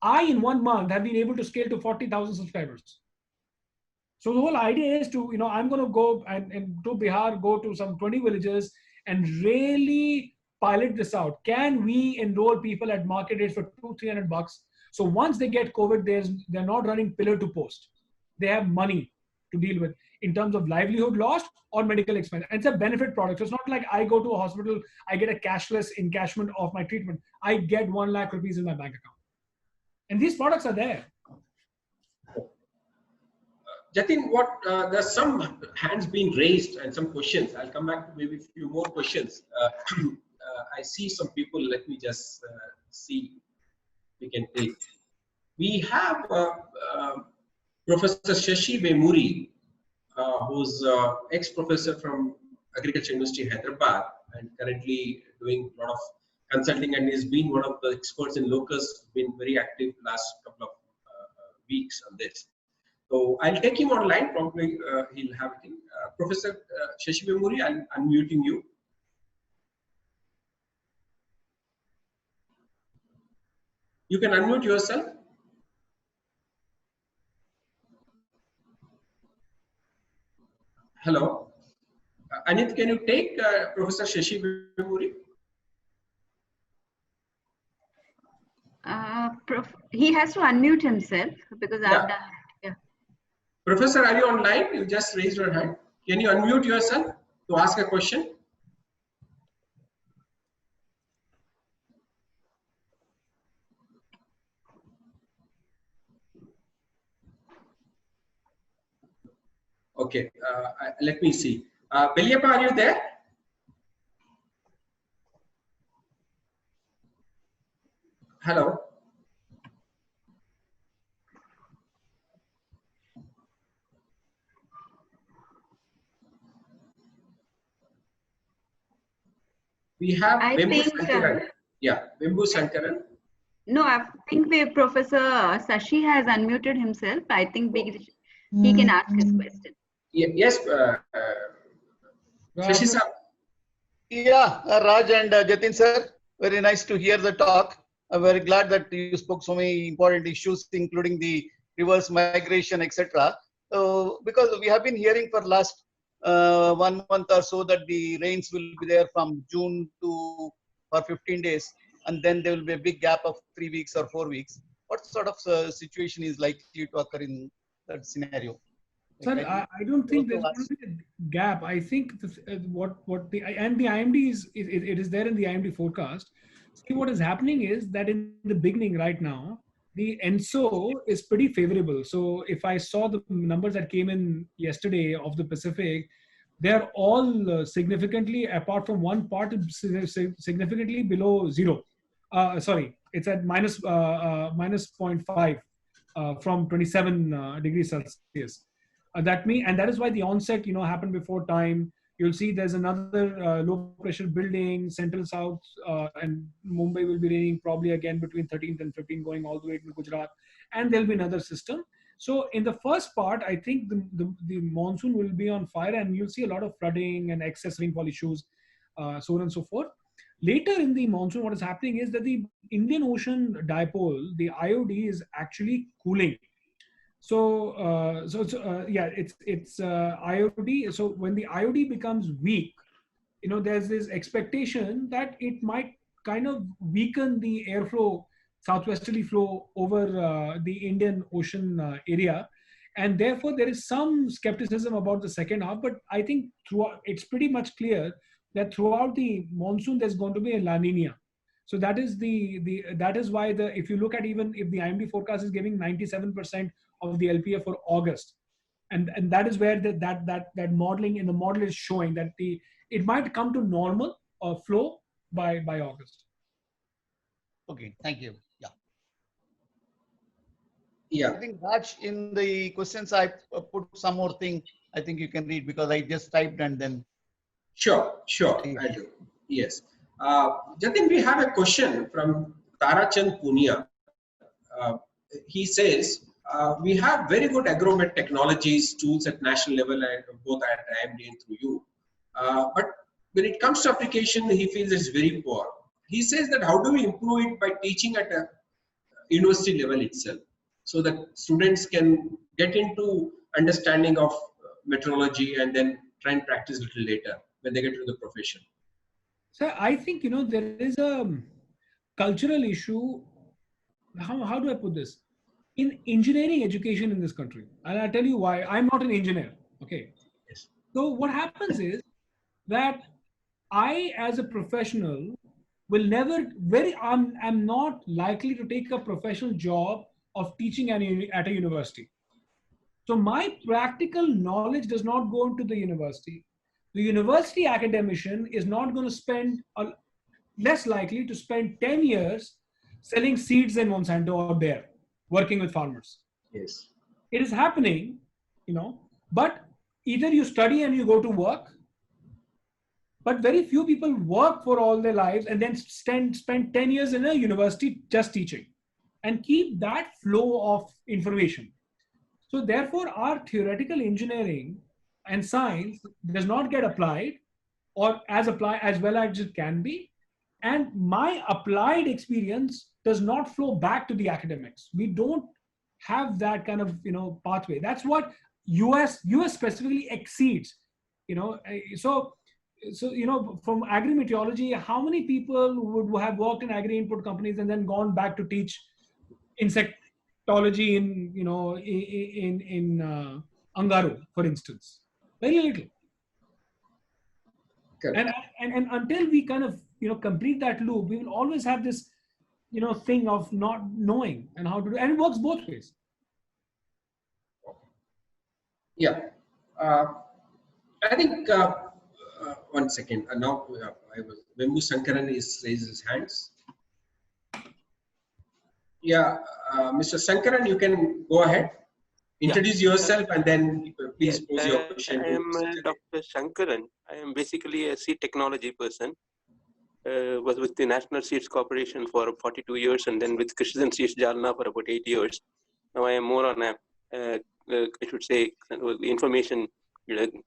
In 1 month, have been able to scale to 40,000 subscribers. So the whole idea is to, I'm going to go and to Bihar, go to some 20 villages and really pilot this out. Can we enroll people at market rates for $200-300? So once they get COVID, they're not running pillar to post. They have money to deal with in terms of livelihood loss or medical expense. And it's a benefit product. So it's not like I go to a hospital, I get a cashless encashment of my treatment. I get 1 lakh rupees in my bank account. And these products are there. Jatin, there's some hands being raised and some questions. I'll come back to maybe a few more questions. I see some people. Let me just see we can take. We have Professor Shashi Vemuri, who's ex-professor from Agriculture University, Hyderabad, and currently doing a lot of consulting, and he's been one of the experts in locust, been very active last couple of weeks on this. So I'll take him online, probably he'll have it. Professor Shashi Vemuri, I'm unmuting you. You can unmute yourself. Hello. Anit, can you take Professor Shashi Vemuri? He has to unmute himself because I've done that. Yeah. Professor, are you online? You just raised your hand. Can you unmute yourself to ask a question? Okay, let me see. Belyappa, are you there? Hello. We have Vembu Sankaran. Yeah, Vembu Sankaran. No, I think Professor Sashi has unmuted himself. I think he can ask his question. Yes, Shashi sir. Yeah, Raj and Jatin sir, very nice to hear the talk. I'm very glad that you spoke so many important issues, including the reverse migration, etc. Because we have been hearing for last 1 month or so that the rains will be there from June to for 15 days, and then there will be a big gap of 3 weeks or 4 weeks. What sort of situation is likely to occur in that scenario? Sir, Can you I don't think there's also going ask? to be a gap. I think what the and the IMD is it is there in the IMD forecast. See, what is happening is that in the beginning right now, the ENSO is pretty favorable. So if I saw the numbers that came in yesterday of the Pacific, they're all significantly, apart from one part, significantly below zero. Sorry, it's at minus 0.5 from 27 degrees Celsius. And that is why the onset, happened before time. You'll see there's another low pressure building, central south, and Mumbai will be raining probably again between 13th and 15th, going all the way to Gujarat, and there'll be another system. So in the first part, I think the monsoon will be on fire, and you'll see a lot of flooding and excess rainfall issues, so on and so forth. Later in the monsoon, what is happening is that the Indian Ocean dipole, the IOD, is actually cooling. Yeah, it's IOD. So when the IOD becomes weak, there's this expectation that it might kind of weaken the airflow, southwesterly flow over the Indian Ocean area, and therefore there is some skepticism about the second half. But I think throughout, it's pretty much clear that throughout the monsoon there's going to be a La Nina. So that is that is why if you look at, even if the IMD forecast is giving 97% of the LPA for August, and that is where that modeling in the model is showing that it might come to normal flow by August. Okay, thank you. Yeah. Yeah. I think Raj, in the questions I put some more thing. I think you can read because I just typed and then. Sure, I do. Yes. Jatin, we have a question from Tarachand Punia. He says, we have very good agromet technologies, tools at national level, and both at IMD and through you. But when it comes to application, he feels it's very poor. He says that how do we improve it by teaching at a university level itself, so that students can get into understanding of meteorology and then try and practice a little later when they get to the profession. So I think, there is a cultural issue. How do I put this? In engineering education in this country, and I'll tell you why. I'm not an engineer. Okay. Yes. So what happens is that I, as a professional, will never I'm not likely to take a professional job of teaching at a university. So my practical knowledge does not go into the university. The university academician is not going to spend, less likely to spend 10 years selling seeds in Monsanto or Bayer, working with farmers. Yes. It is happening, but either you study and you go to work, but very few people work for all their lives and then spend 10 years in a university just teaching and keep that flow of information. So therefore, our theoretical engineering and science does not get applied, or as well as it can be. And my applied experience does not flow back to the academics. We don't have that kind of pathway. That's what US specifically exceeds. So from agri-meteorology, how many people would have worked in agri-input companies and then gone back to teach insectology in Angaru, for instance? Very little. Correct. And until we kind of complete that loop, we will always have this thing of not knowing and how to do, and it works both ways. Yeah. I think 1 second. Now Vembu Sankaran is raised his hands. Yeah, Mr. Sankaran, you can go ahead. Introduce yourself and then please pose your question. I am Dr. Shankaran. I am basically a seed technology person. Was with the National Seeds Corporation for 42 years and then with Christian Seeds Jalna for about 8 years. Now I am more on I should say, information,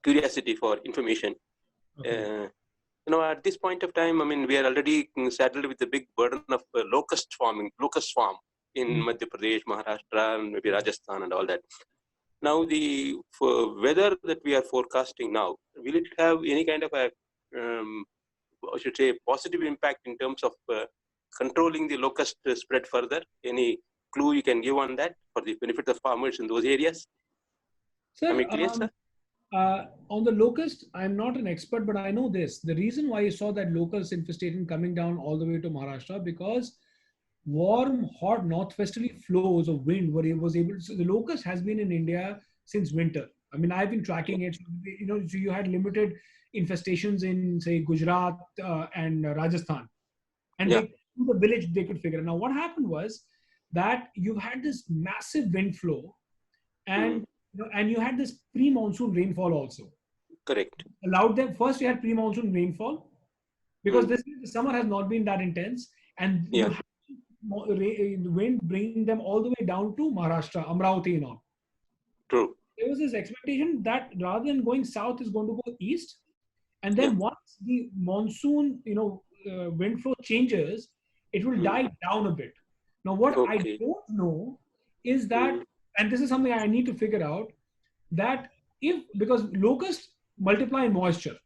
curiosity for information. Okay. At this point of time, I mean, we are already saddled with the big burden of locust farm in Madhya Pradesh, Maharashtra, and maybe Rajasthan and all that. Now, the weather that we are forecasting now, will it have any kind of a, I should say, positive impact in terms of controlling the locust spread further? Any clue you can give on that for the benefit of farmers in those areas? Sir, Am I clear, sir? On the locust, I'm not an expert, but I know this. The reason why you saw that locust infestation coming down all the way to Maharashtra, because warm, hot, northwesterly flows of wind was able to, so the locust has been in India since winter. I mean, I've been tracking it. So you had limited infestations in, say, Gujarat and Rajasthan. And they, in the village, they could figure it. Now, what happened was that you had this massive wind flow and and you had this pre-monsoon rainfall also. Correct. Allowed them, first you had pre-monsoon rainfall, because the summer has not been that intense, and you had the wind bringing them all the way down to Maharashtra, Amravati and all. True. There was this expectation that rather than going south, is going to go east, and then once the monsoon, wind flow changes, it will die down a bit. Now, what I don't know is that, and this is something I need to figure out, that because locusts multiply in moisture,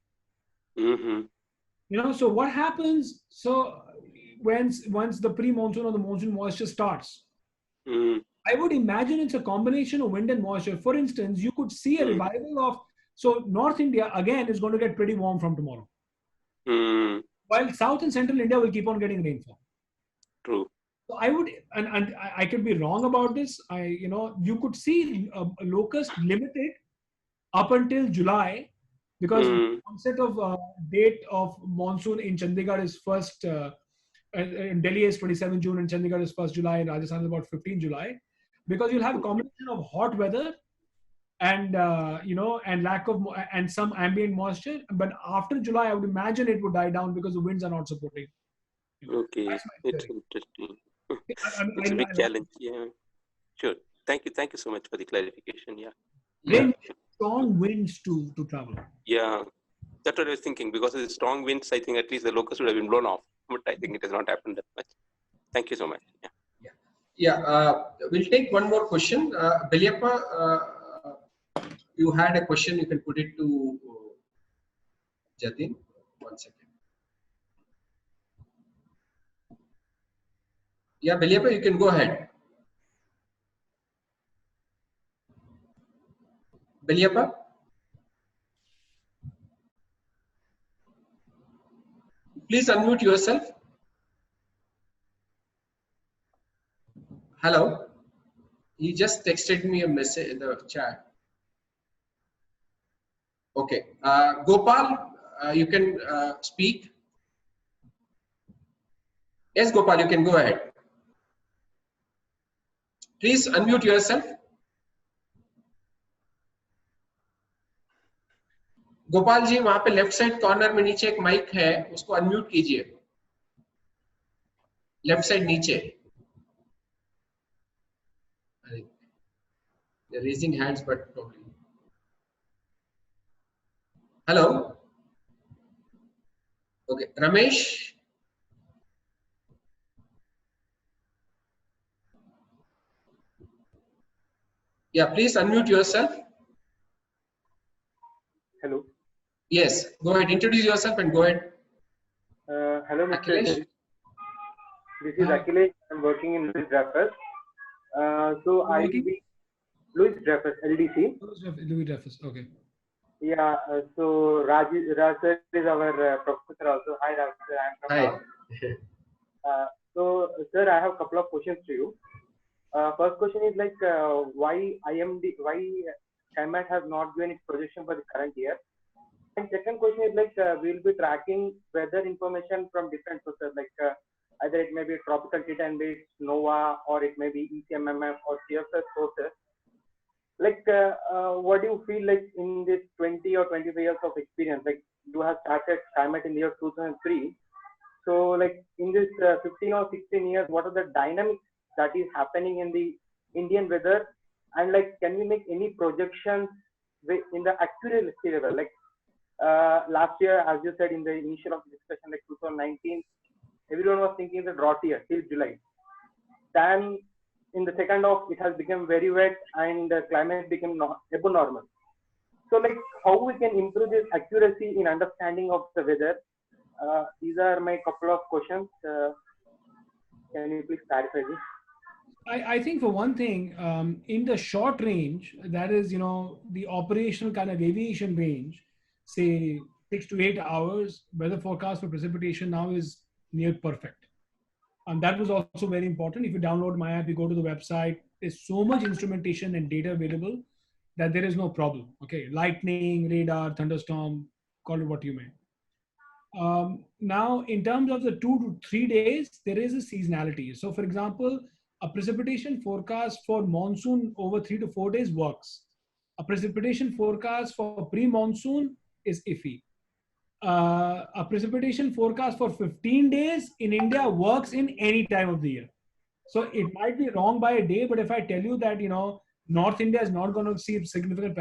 so what happens? So once the pre-monsoon or the monsoon moisture starts, I would imagine it's a combination of wind and moisture. For instance, you could see a revival of, so North India again is going to get pretty warm from tomorrow, while South and Central India will keep on getting rainfall. True. So I would, and I could be wrong about this. You could see a locust limited up until July, because the onset of date of monsoon in Chandigarh is first, in Delhi is 27 June, and Chandigarh is 1st July, and Rajasthan is about 15 July, because you'll have a combination of hot weather and and lack of and some ambient moisture. But after July, I would imagine it would die down because the winds are not supporting. Okay, it's interesting. It's a big challenge. Yeah, sure. Thank you so much for the clarification. Strong winds to travel. Yeah, that's what I was thinking. Because of the strong winds, I think at least the locust would have been blown off. But I think it has not happened that much. Thank you so much. We'll take one more question. Beliappa, you had a question. You can put it to Jatin. 1 second. Yeah, Beliappa, you can go ahead. Beliappa? Please unmute yourself. Hello. He just texted me a message in the chat. Okay. Gopal, you can speak. Yes, Gopal, you can go ahead. Please unmute yourself. Gopal ji, वहां पे left side corner में नीचे एक mic है, उसको unmute कीजिए, left side नीचे. They're raising hands, but probably. Hello. Okay, Ramesh. Yeah, please unmute yourself. Hello. Yes, go ahead. Introduce yourself and go ahead. Hello, Mr. Akhilesh. This is Akhilesh. I'm working in Louis Dreyfus. Louis Dreyfus, LDC. Louis Dreyfus, okay. Yeah, so Raj sir is our professor also. Hi, Raj sir. I'm from Hi. So, sir, I have a couple of questions to you. First question is like, why Skymet has not given its projection for the current year? And second question is like, we'll be tracking weather information from different sources, like either it may be tropical Titan based NOAA, or it may be ECMMF or CFS sources. Like, what do you feel like in this 20 or 25 years of experience? Like, you have started Skymet in the year 2003. So, like, in this 15 or 16 years, what are the dynamics that is happening in the Indian weather? And like, can we make any projections in the accuracy level? Like, last year, as you said in the initial of the discussion, like 2019, everyone was thinking the drought year till July. Then in the second half, it has become very wet and the climate became above normal. So like how we can improve this accuracy in understanding of the weather? These are my couple of questions. Can you please clarify this? I think for one thing, in the short range, that is, the operational kind of aviation range, say 6 to 8 hours, weather forecast for precipitation now is near perfect. And that was also very important. If you download my app, you go to the website, there's so much instrumentation and data available that there is no problem. Okay, lightning, radar, thunderstorm, call it what you may. Now, in terms of the 2 to 3 days, there is a seasonality. So for example, a precipitation forecast for monsoon over 3 to 4 days works. A precipitation forecast for pre-monsoon is iffy. A precipitation forecast for 15 days in India works in any time of the year. So it might be wrong by a day, but if I tell you that, North India is not going to see significant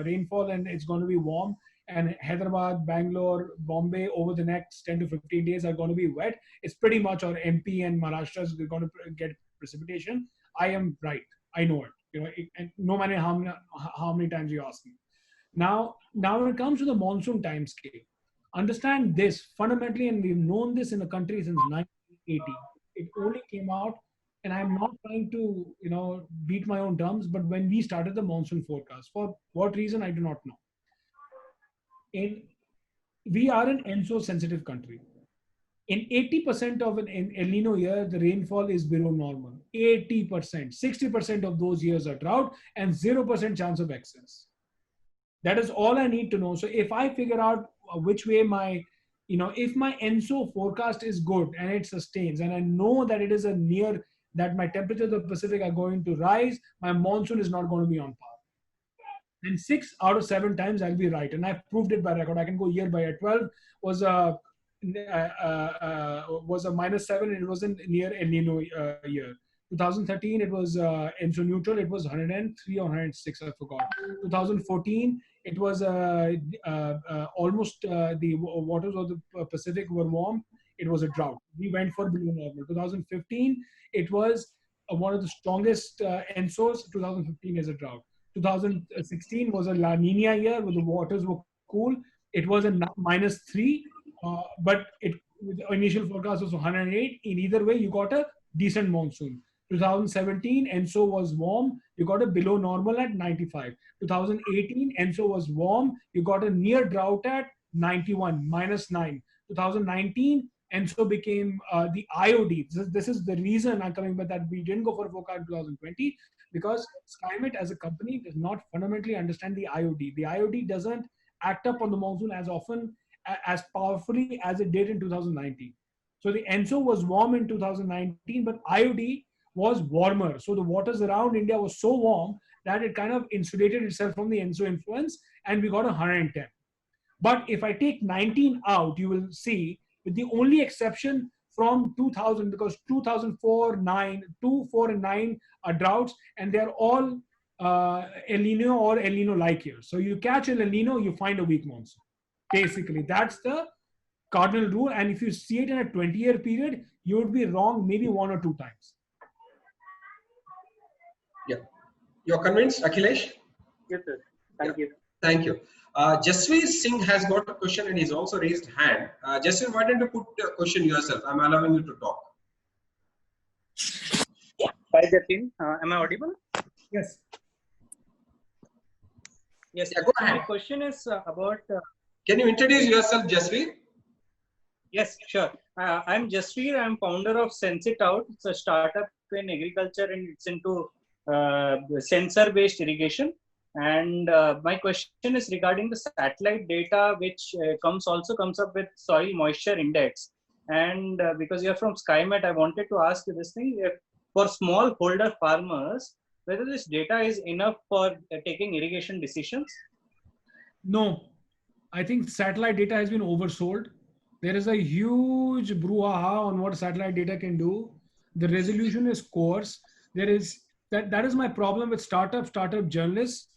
rainfall and it's going to be warm, and Hyderabad, Bangalore, Bombay over the next 10 to 15 days are going to be wet, it's pretty much, or MP and Maharashtra is going to get precipitation. I am right. I know it. And no matter how many times you ask me. Now when it comes to the monsoon timescale, understand this fundamentally, and we've known this in the country since 1980. It only came out, and I'm not trying to, beat my own drums, but when we started the monsoon forecast, for what reason, I do not know. We are an ENSO sensitive country. In 80% of an El Nino year, the rainfall is below normal. 80%, 60% of those years are drought and 0% chance of excess. That is all I need to know. So if I figure out which way if my ENSO forecast is good and it sustains, and I know that it is that my temperatures of the Pacific are going to rise, my monsoon is not going to be on par. And 6 out of 7 times I'll be right. And I've proved it by record. I can go year by year. 12 was a -7 and it wasn't near El Nino year. 2013, it was ENSO neutral. It was 103 or 106, I forgot. 2014, it was almost the waters of the Pacific were warm. It was a drought. We went for below normal. 2015, it was one of the strongest ENSOs. 2015 is a drought. 2016 was a La Nina year where the waters were cool. It was a -3, but the initial forecast was 108. In either way, you got a decent monsoon. 2017, ENSO was warm. You got a below normal at 95. 2018, ENSO was warm. You got a near drought at 91, -9. 2019, ENSO became the IOD. This is the reason I'm coming back that we didn't go for a forecast in 2020, because Skymet as a company does not fundamentally understand the IOD. The IOD doesn't act up on the monsoon as often, as powerfully as it did in 2019. So the ENSO was warm in 2019, but IOD was warmer. So the waters around India was so warm that it kind of insulated itself from the ENSO influence, and we got 110. But if I take 19 out, you will see, with the only exception from 2000, because 2004, 2, 4, and 9 are droughts, and they're all El Nino or El Nino-like years. So you catch an El Nino, you find a weak monsoon. Basically, that's the cardinal rule. And if you see it in a 20-year period, you would be wrong maybe 1 or 2 times. Yeah. You're convinced, Akhilesh? Yes, sir. Thank you. Thank you. Jatin Singh has got a question and he's also raised hand. Jatin, why don't you put the question yourself? I'm allowing you to talk. Yeah. Hi, Jatin. Am I audible? Yes. Yes. Yeah, go ahead. My question is about... Can you introduce yourself, Jasveer? Yes, sure. I'm Jasveer. I'm founder of Sense It Out. It's a startup in agriculture, and it's into sensor-based irrigation. And my question is regarding the satellite data, which comes up with soil moisture index. And because you're from Skymet, I wanted to ask you this thing: if for smallholder farmers, whether this data is enough for taking irrigation decisions? No, I think satellite data has been oversold. There is a huge brouhaha on what satellite data can do. The resolution is coarse. That is my problem with startup journalists.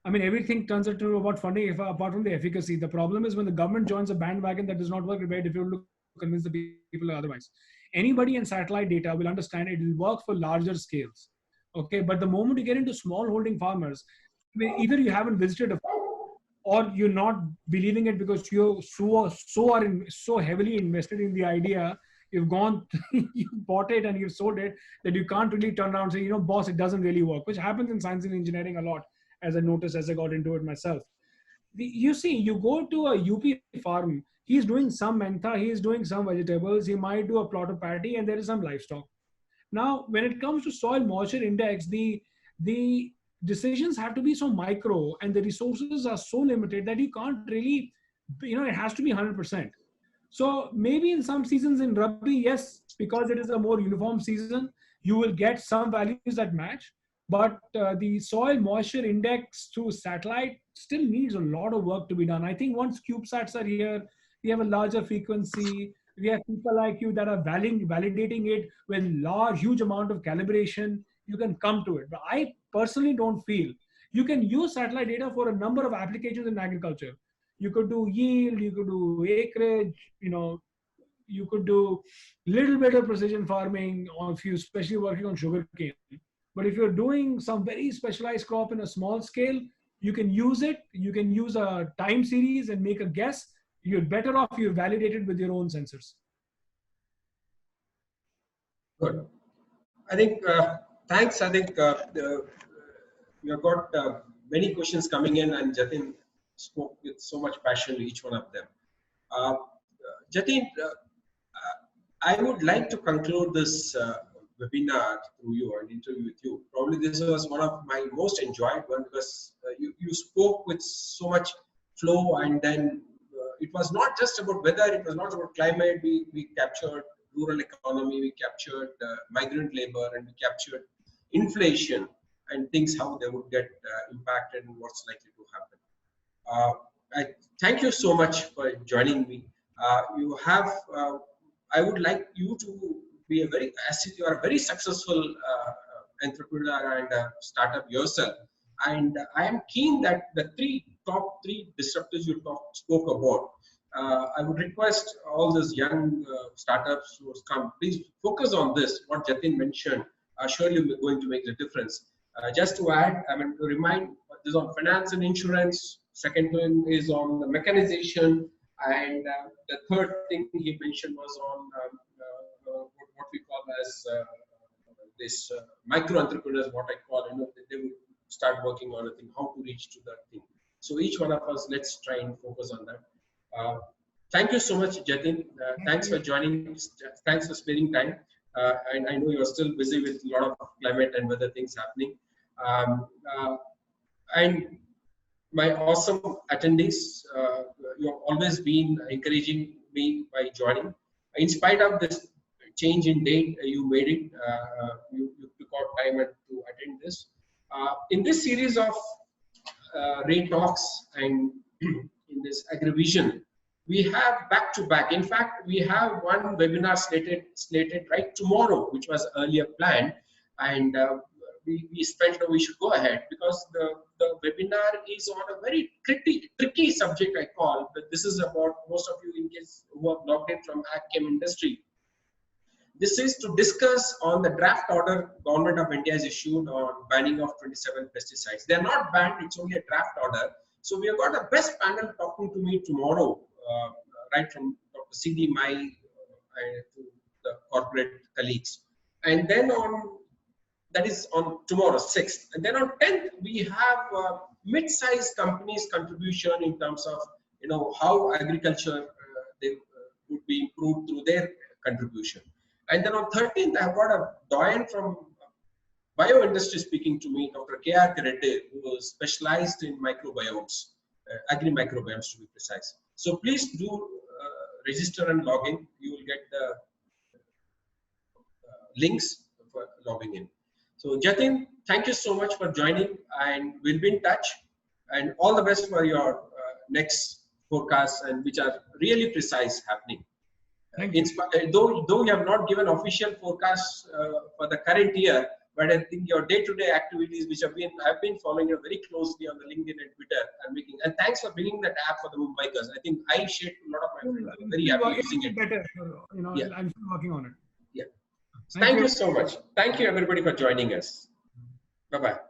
I mean, everything turns into about funding apart from the efficacy. The problem is when the government joins a bandwagon that does not work, very difficult to convince the people otherwise. Anybody in satellite data will understand it will work for larger scales. Okay, but the moment you get into small holding farmers, either you haven't visited a farm or you're not believing it because you're so heavily invested in the idea. You've gone, you bought it and you've sold it that you can't really turn around and say, you know, boss, it doesn't really work, which happens in science and engineering a lot, as I noticed as I got into it myself. You see, you go to a UP farm, he's doing some mentha, he's doing some vegetables, he might do a plot of paddy, and there is some livestock. Now, when it comes to soil moisture index, the decisions have to be so micro and the resources are so limited that you can't really, you know, it has to be 100%. So maybe in some seasons in Rabi, yes, because it is a more uniform season, you will get some values that match. But the soil moisture index through satellite still needs a lot of work to be done. I think once CubeSats are here, we have a larger frequency. We have people like you that are validating it with huge amount of calibration. You can come to it. But I personally don't feel you can use satellite data for a number of applications in agriculture. You could do yield, you could do acreage, you know, you could do little bit of precision farming, or if you especially working on sugarcane. But if you're doing some very specialized crop in a small scale, you can use it. You can use a time series and make a guess. You're better off you validate it with your own sensors. Good. I think, thanks. I think you've got many questions coming in, and Jatin spoke with so much passion to each one of them. Jatin, I would like to conclude this webinar through you and interview with you. Probably this was one of my most enjoyed one because you spoke with so much flow, and then it was not just about weather, it was not about climate. We captured rural economy, we captured migrant labor, and we captured inflation and things, how they would get impacted and what's likely to happen. I thank you so much for joining me. You have, I would like you to be you are a very successful entrepreneur and startup yourself. And I am keen that the top three disruptors you spoke about, I would request all these young startups who come, please focus on this, what Jatin mentioned. Surely we're going to make the difference. Just to add, I mean, to remind, this is on finance and insurance. Second one is on the mechanization. And the third thing he mentioned was on what we call as this micro entrepreneurs, what I call, you know, they would start working on a thing, how to reach to that thing. So each one of us, let's try and focus on that. Thank you so much, Jatin. Thanks for joining. Thanks for spending time. And I know you're still busy with a lot of climate and weather things happening. And my awesome attendees, you've always been encouraging me by joining. In spite of this change in date, you made it. You took out time to attend this. In this series of Rain Talks and in this AgriVision, we have back-to-back. In fact, we have one webinar slated right tomorrow, which was earlier planned, and we felt that we should go ahead because the webinar is on a very tricky subject, I call. But this is about most of you in case who have logged in from AgChem industry. This is to discuss on the draft order Government of India has issued on banning of 27 pesticides. They are not banned; it's only a draft order. So we have got a best panel talking to me tomorrow, right from Dr. C.D. Mai to the corporate colleagues. And then that is on tomorrow, 6th. And then on 10th, we have mid-sized companies' contribution in terms of, you know, how agriculture they would be improved through their contribution. And then on 13th, I've got a doyen from bio industry speaking to me, Dr. K.R. Reddy, who is specialized in microbiomes, agri-microbiomes to be precise. So please do register and log in. You will get the links for logging in. So Jatin, thank you so much for joining, and we'll be in touch. And all the best for your next forecasts, and which are really precise happening. Though you have not given official forecasts for the current year, but I think your day-to-day activities, which I've been following you very closely on the LinkedIn and Twitter, and thanks for bringing that app for the Mumbaikars. I think I shared a lot of my friends. I'm very happy using it. Better, I'm still working on it. Yeah. Thank you so much. Thank you everybody for joining us. Bye-bye.